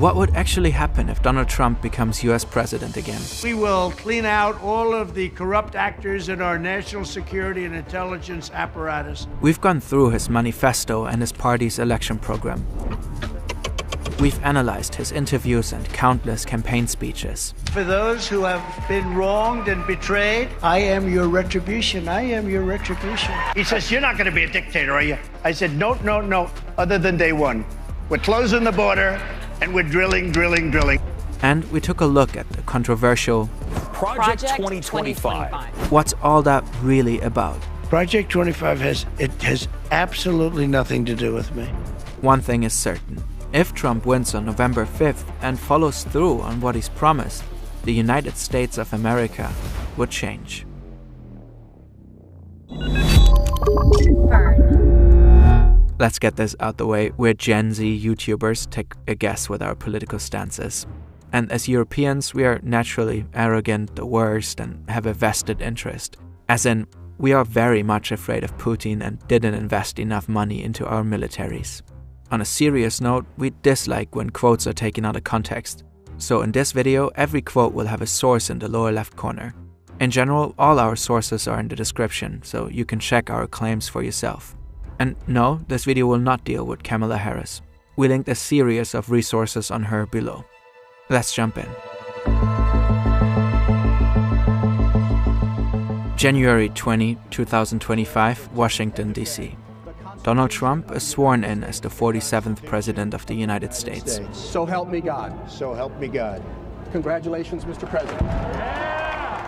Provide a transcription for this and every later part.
What would actually happen if Donald Trump becomes US president again? We will clean out all of the corrupt actors in our national security and intelligence apparatus. We've gone through his manifesto and his party's election program. We've analyzed his interviews and countless campaign speeches. For those who have been wronged and betrayed, I am your retribution. I am your retribution. He says, "You're not going to be a dictator, are you?" I said, no, other than day one. We're closing the border and we're drilling. And we took a look at the controversial Project 2025. What's all that really about? Project 25 has absolutely nothing to do with me. One thing is certain. If Trump wins on November 5th and follows through on what he's promised, the United States of America would change. Let's get this out the way. We're Gen Z YouTubers, take a guess what our political stance is. And as Europeans, we are naturally arrogant, the worst, and have a vested interest. As in, we are very much afraid of Putin and didn't invest enough money into our militaries. On a serious note, we dislike when quotes are taken out of context. So in this video, every quote will have a source in the lower left corner. In general, all our sources are in the description, so you can check our claims for yourself. And no, this video will not deal with Kamala Harris. We linked a series of resources on her below. Let's jump in. January 20, 2025, Washington, D.C. Donald Trump is sworn in as the 47th President of the United States. So help me God. So help me God. Congratulations, Mr. President.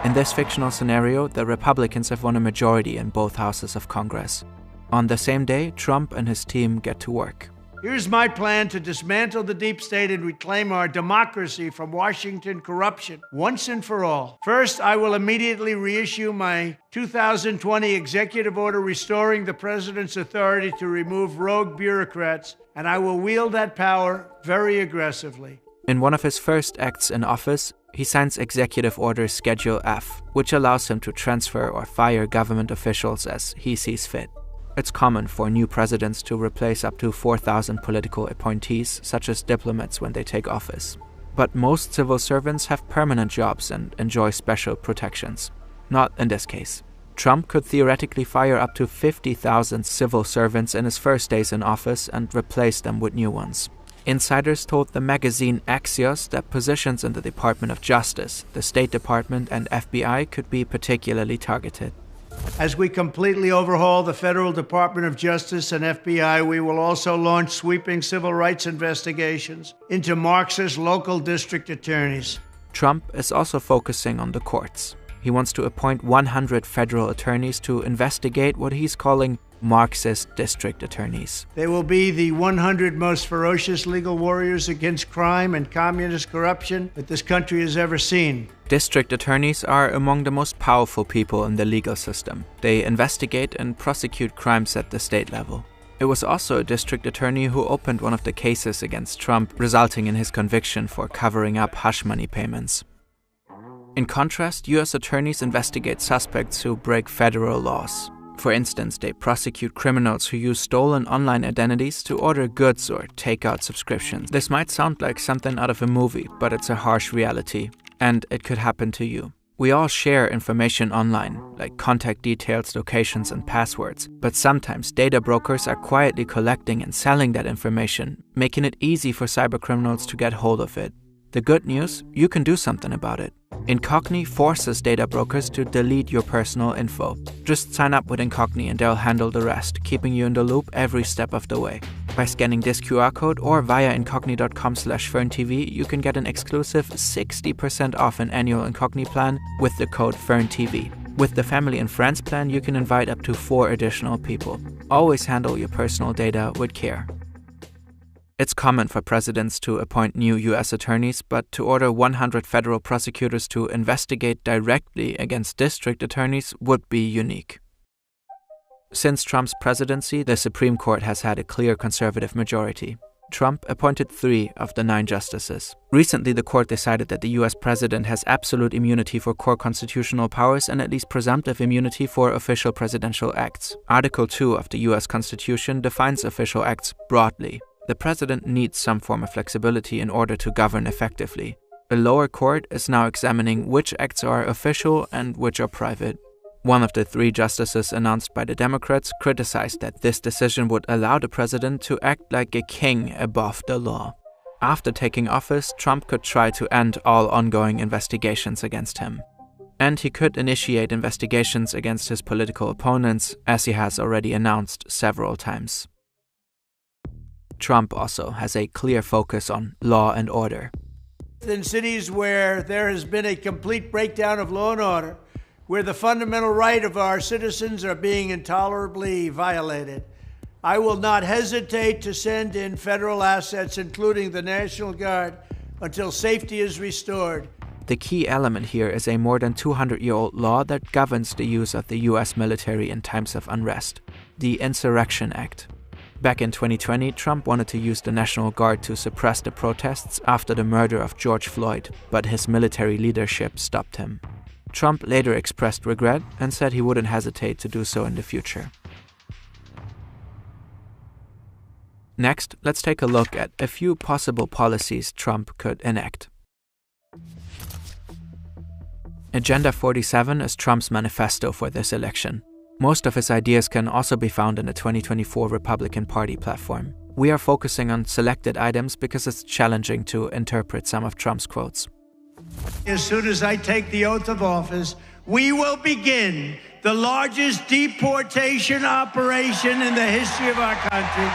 In this fictional scenario, the Republicans have won a majority in both houses of Congress. On the same day, Trump and his team get to work. Here's my plan to dismantle the deep state and reclaim our democracy from Washington corruption once and for all. First, I will immediately reissue my 2020 executive order restoring the president's authority to remove rogue bureaucrats, and I will wield that power very aggressively. In one of his first acts in office, he signs Executive Order Schedule F, which allows him to transfer or fire government officials as he sees fit. It's common for new presidents to replace up to 4,000 political appointees, such as diplomats, when they take office. But most civil servants have permanent jobs and enjoy special protections. Not in this case. Trump could theoretically fire up to 50,000 civil servants in his first days in office and replace them with new ones. Insiders told the magazine Axios that positions in the Department of Justice, the State Department, and FBI could be particularly targeted. As we completely overhaul the Federal Department of Justice and FBI, we will also launch sweeping civil rights investigations into Marxist local district attorneys. Trump is also focusing on the courts. He wants to appoint 100 federal attorneys to investigate what he's calling Marxist district attorneys. They will be the 100 most ferocious legal warriors against crime and communist corruption that this country has ever seen. District attorneys are among the most powerful people in the legal system. They investigate and prosecute crimes at the state level. It was also a district attorney who opened one of the cases against Trump, resulting in his conviction for covering up hush money payments. In contrast, US attorneys investigate suspects who break federal laws. For instance, they prosecute criminals who use stolen online identities to order goods or take out subscriptions. This might sound like something out of a movie, but it's a harsh reality, and it could happen to you. We all share information online, like contact details, locations, and passwords, but sometimes data brokers are quietly collecting and selling that information, making it easy for cybercriminals to get hold of it. The good news, you can do something about it. Incogni forces data brokers to delete your personal info. Just sign up with Incogni and they'll handle the rest, keeping you in the loop every step of the way. By scanning this QR code or via incogni.com/FernTV, you can get an exclusive 60% off an annual Incogni plan with the code FernTV. With the Family and Friends plan, you can invite up to 4 additional people. Always handle your personal data with care. It's common for presidents to appoint new US attorneys, but to order 100 federal prosecutors to investigate directly against district attorneys would be unique. Since Trump's presidency, the Supreme Court has had a clear conservative majority. Trump appointed 3 of the 9 justices. Recently, the court decided that the US president has absolute immunity for core constitutional powers and at least presumptive immunity for official presidential acts. Article 2 of the US Constitution defines official acts broadly. The president needs some form of flexibility in order to govern effectively. A lower court is now examining which acts are official and which are private. One of the 3 justices announced by the Democrats criticized that this decision would allow the president to act like a king above the law. After taking office, Trump could try to end all ongoing investigations against him. And he could initiate investigations against his political opponents, as he has already announced several times. Trump also has a clear focus on law and order. In cities where there has been a complete breakdown of law and order, where the fundamental right of our citizens are being intolerably violated, I will not hesitate to send in federal assets, including the National Guard, until safety is restored. The key element here is a more than 200-year-old law that governs the use of the US military in times of unrest, the Insurrection Act. Back in 2020, Trump wanted to use the National Guard to suppress the protests after the murder of George Floyd, but his military leadership stopped him. Trump later expressed regret and said he wouldn't hesitate to do so in the future. Next, let's take a look at a few possible policies Trump could enact. Agenda 47 is Trump's manifesto for this election. Most of his ideas can also be found in the 2024 Republican Party platform. We are focusing on selected items because it's challenging to interpret some of Trump's quotes. As soon as I take the oath of office, we will begin the largest deportation operation in the history of our country.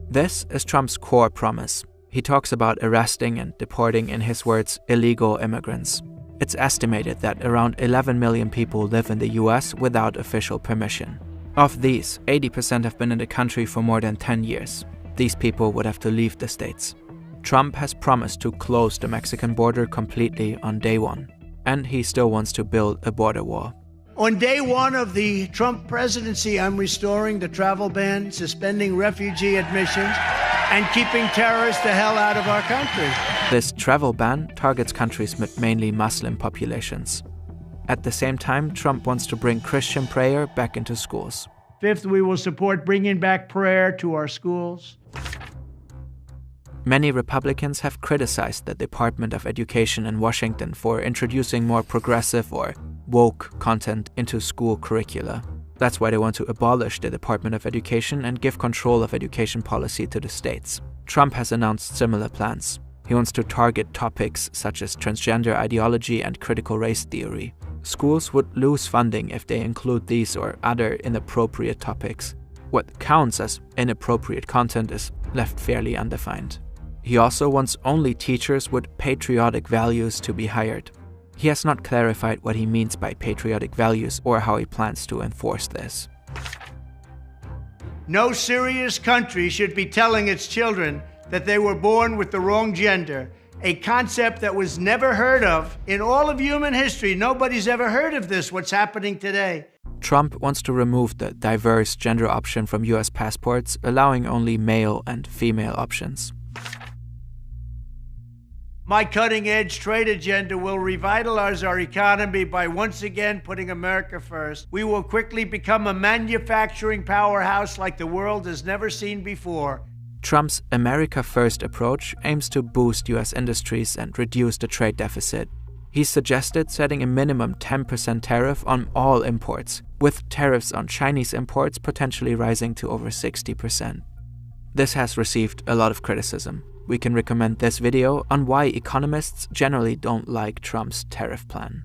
This is Trump's core promise. He talks about arresting and deporting, in his words, illegal immigrants. It's estimated that around 11 million people live in the US without official permission. Of these, 80% have been in the country for more than 10 years. These people would have to leave the states. Trump has promised to close the Mexican border completely on day 1, and he still wants to build a border wall. On day 1 of the Trump presidency, I'm restoring the travel ban, suspending refugee admissions, and keeping terrorists the hell out of our country. This travel ban targets countries with mainly Muslim populations. At the same time, Trump wants to bring Christian prayer back into schools. 5th, we will support bringing back prayer to our schools. Many Republicans have criticized the Department of Education in Washington for introducing more progressive or woke content into school curricula. That's why they want to abolish the Department of Education and give control of education policy to the states. Trump has announced similar plans. He wants to target topics such as transgender ideology and critical race theory. Schools would lose funding if they include these or other inappropriate topics. What counts as inappropriate content is left fairly undefined. He also wants only teachers with patriotic values to be hired. He has not clarified what he means by patriotic values or how he plans to enforce this. No serious country should be telling its children that they were born with the wrong gender, a concept that was never heard of in all of human history. Nobody's ever heard of this, what's happening today. Trump wants to remove the diverse gender option from US passports, allowing only male and female options. My cutting-edge trade agenda will revitalize our economy by once again putting America first. We will quickly become a manufacturing powerhouse like the world has never seen before. Trump's America First approach aims to boost US industries and reduce the trade deficit. He suggested setting a minimum 10% tariff on all imports, with tariffs on Chinese imports potentially rising to over 60%. This has received a lot of criticism. We can recommend this video on why economists generally don't like Trump's tariff plan.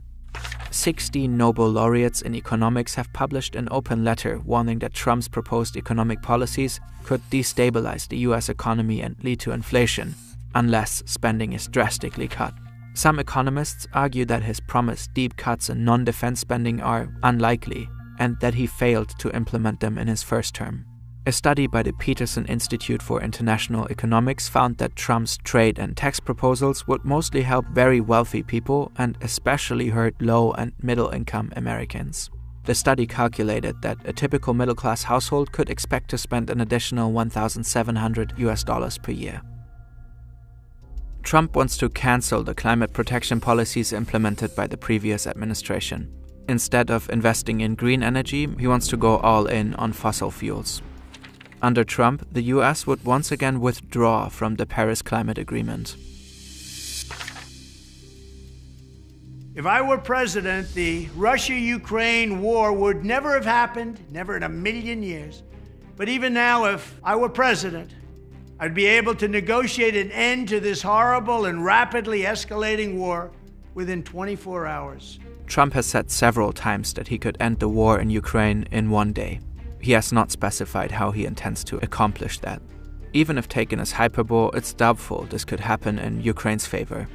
60 Nobel laureates in economics have published an open letter warning that Trump's proposed economic policies could destabilize the US economy and lead to inflation, unless spending is drastically cut. Some economists argue that his promised deep cuts in non-defense spending are unlikely, and that he failed to implement them in his first term. A study by the Peterson Institute for International Economics found that Trump's trade and tax proposals would mostly help very wealthy people and especially hurt low and middle-income Americans. The study calculated that a typical middle-class household could expect to spend an additional $1,700 per year. Trump wants to cancel the climate protection policies implemented by the previous administration. Instead of investing in green energy, he wants to go all in on fossil fuels. Under Trump, the US would once again withdraw from the Paris Climate Agreement. If I were president, the Russia-Ukraine war would never have happened, never in a million years. But even now, if I were president, I'd be able to negotiate an end to this horrible and rapidly escalating war within 24 hours. Trump has said several times that he could end the war in Ukraine in one day. He has not specified how he intends to accomplish that. Even if taken as hyperbole, it's doubtful this could happen in Ukraine's favor.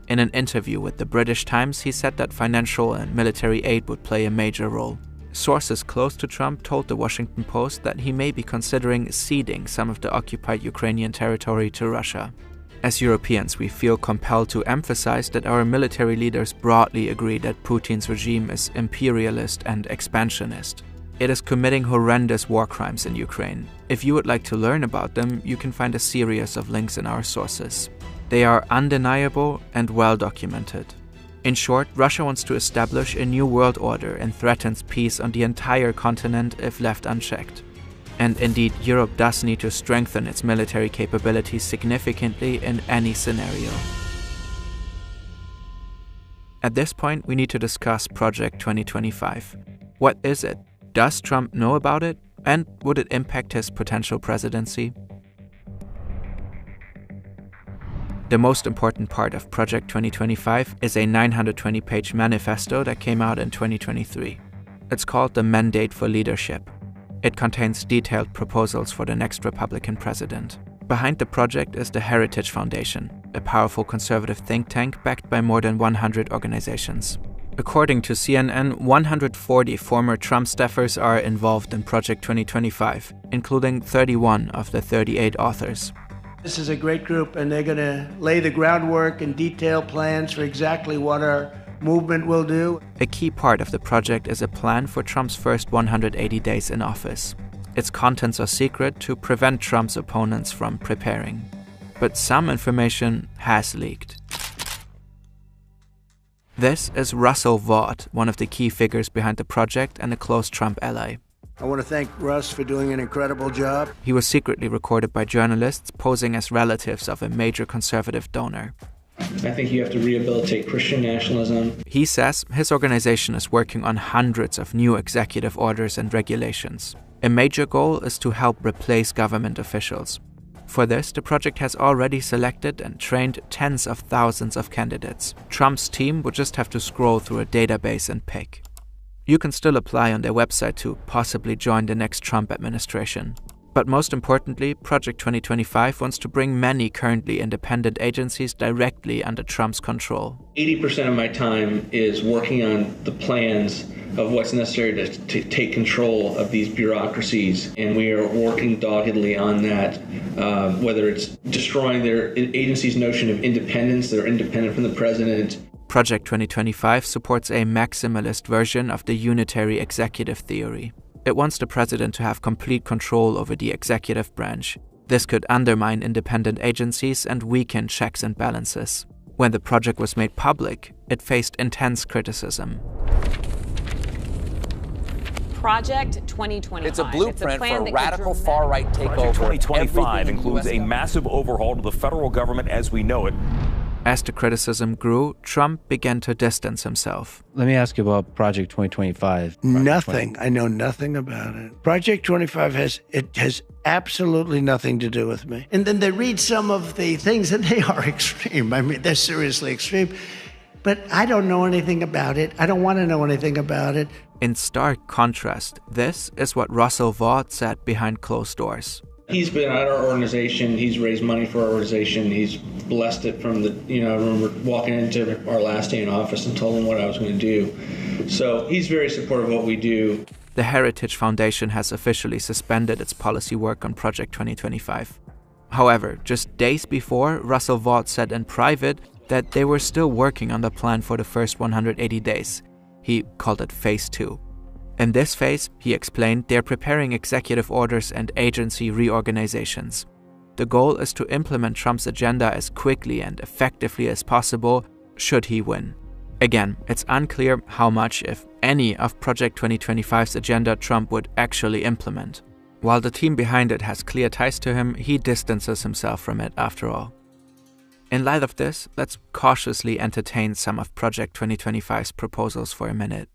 In an interview with the British Times, he said that financial and military aid would play a major role. Sources close to Trump told the Washington Post that he may be considering ceding some of the occupied Ukrainian territory to Russia. As Europeans, we feel compelled to emphasize that our military leaders broadly agree that Putin's regime is imperialist and expansionist. It is committing horrendous war crimes in Ukraine. If you would like to learn about them, you can find a series of links in our sources. They are undeniable and well documented. In short, Russia wants to establish a new world order and threatens peace on the entire continent if left unchecked. And indeed, Europe does need to strengthen its military capabilities significantly in any scenario. At this point, we need to discuss Project 2025. What is it? Does Trump know about it? And would it impact his potential presidency? The most important part of Project 2025 is a 920-page manifesto that came out in 2023. It's called the Mandate for Leadership. It contains detailed proposals for the next Republican president. Behind the project is the Heritage Foundation, a powerful conservative think tank backed by more than 100 organizations. According to CNN, 140 former Trump staffers are involved in Project 2025, including 31 of the 38 authors. This is a great group, and they're going to lay the groundwork and detail plans for exactly what our movement will do. A key part of the project is a plan for Trump's first 180 days in office. Its contents are secret to prevent Trump's opponents from preparing. But some information has leaked. This is Russell Vought, one of the key figures behind the project and a close Trump ally. I want to thank Russ for doing an incredible job. He was secretly recorded by journalists posing as relatives of a major conservative donor. I think you have to rehabilitate Christian nationalism. He says his organization is working on hundreds of new executive orders and regulations. A major goal is to help replace government officials. For this, the project has already selected and trained tens of thousands of candidates. Trump's team would just have to scroll through a database and pick. You can still apply on their website to possibly join the next Trump administration. But most importantly, Project 2025 wants to bring many currently independent agencies directly under Trump's control. 80% of my time is working on the plans of what's necessary to take control of these bureaucracies. And we are working doggedly on that, whether it's destroying their agency's notion of independence, they're independent from the president. Project 2025 supports a maximalist version of the unitary executive theory. It wants the president to have complete control over the executive branch. This could undermine independent agencies and weaken checks and balances. When the project was made public, it faced intense criticism. Project 2025. It's a blueprint for a radical far-right takeover. Project 2025 includes a massive overhaul to the federal government as we know it. As the criticism grew, Trump began to distance himself. Let me ask you about Project 2025. Nothing. I know nothing about it. Project 25 has absolutely nothing to do with me. And then they read some of the things, and they are extreme. I mean, they're seriously extreme. But I don't know anything about it. I don't want to know anything about it. In stark contrast, this is what Russell Vought said behind closed doors. He's been at our organization. He's raised money for our organization. He's blessed it from the, I remember walking into our last day in office and told him what I was going to do. So he's very supportive of what we do. The Heritage Foundation has officially suspended its policy work on Project 2025. However, just days before, Russell Vought said in private that they were still working on the plan for the first 180 days. He called it Phase 2. In this phase, he explained, they're preparing executive orders and agency reorganizations. The goal is to implement Trump's agenda as quickly and effectively as possible, should he win. Again, it's unclear how much, if any, of Project 2025's agenda Trump would actually implement. While the team behind it has clear ties to him, he distances himself from it after all. In light of this, let's cautiously entertain some of Project 2025's proposals for a minute.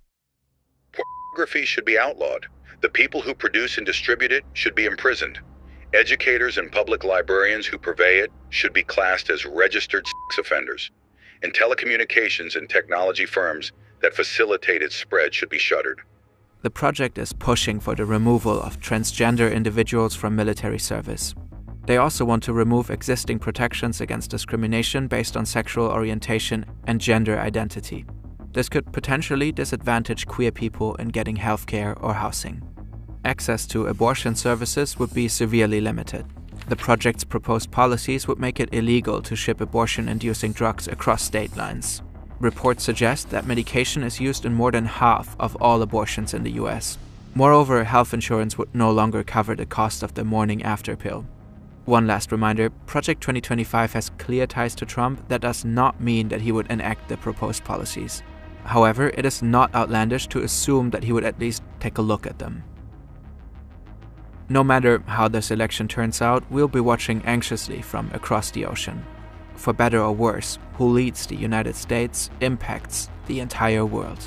Pornography should be outlawed. The people who produce and distribute it should be imprisoned. Educators and public librarians who purvey it should be classed as registered sex offenders. And telecommunications and technology firms that facilitate its spread should be shuttered. The project is pushing for the removal of transgender individuals from military service. They also want to remove existing protections against discrimination based on sexual orientation and gender identity. This could potentially disadvantage queer people in getting healthcare or housing. Access to abortion services would be severely limited. The project's proposed policies would make it illegal to ship abortion-inducing drugs across state lines. Reports suggest that medication is used in more than half of all abortions in the US. Moreover, health insurance would no longer cover the cost of the morning after pill. One last reminder, Project 2025 has clear ties to Trump. That does not mean that he would enact the proposed policies. However, it is not outlandish to assume that he would at least take a look at them. No matter how this election turns out, we'll be watching anxiously from across the ocean. For better or worse, who leads the United States impacts the entire world.